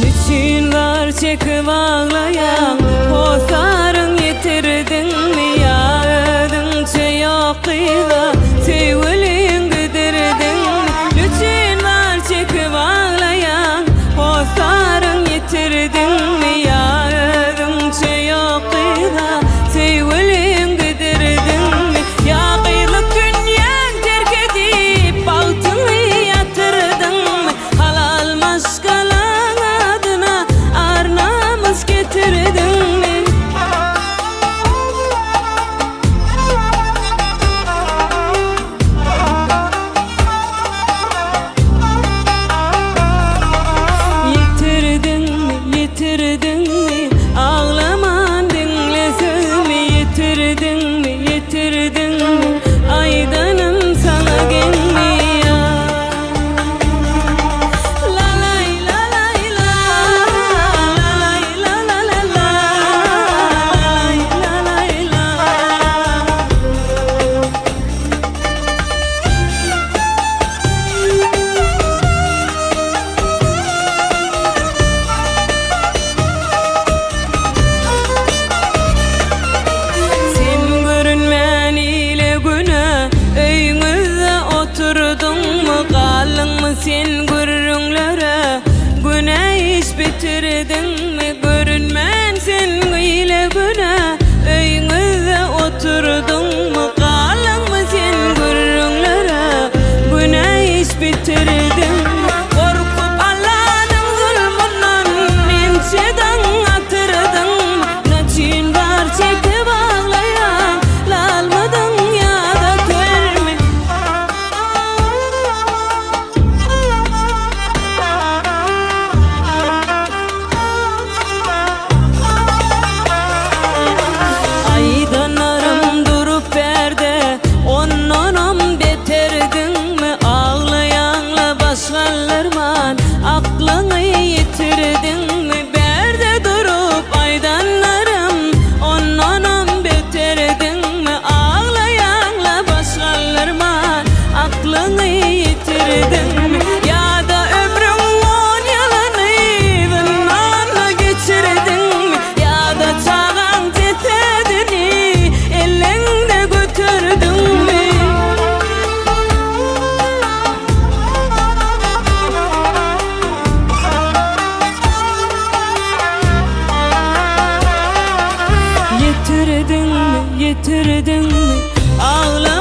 Niçin var çekip ağlayan Pozarın yitirdin mi ya ödünçe yok kıyla Sevgilin gidirdin mi Niçin var çekip ağlayan Pozarın yitirdin mi ya ödünçe yok kıyla Sevgilin gidirdin mi Ya kıyılık dünyan terk edip Bahtını yatırdın mı Halal maşgalan adına Arnamız getirdin mi Yitirdin mi ağlaman dinle sözümü Yitirdin mi aydanım sana gelmiyor La lay la lay la La lay la la la la La lay la Sen gurrunlara günah iş bitirdin mi? Görünmen sen ile günah öyünüzde oturdun mu? Kalın mı sen gurrunlara günah iş bitirdin mi? Korkup Allah'ın zulmünden ençeden atırdın mı? Naçin var çekip ağlayan lalmadın ya da törme Aklını yitirdin mi? Berde durup aydanlarım Ondan betirdin mi? Ağlayanla başkalarman Aklını yitirdin mi? Ya da ömrün 10 yılını Zınmanla geçirdin mi? Ya da çağın cesedini Elinde götürdün mü? Yitirdin mi? Ağla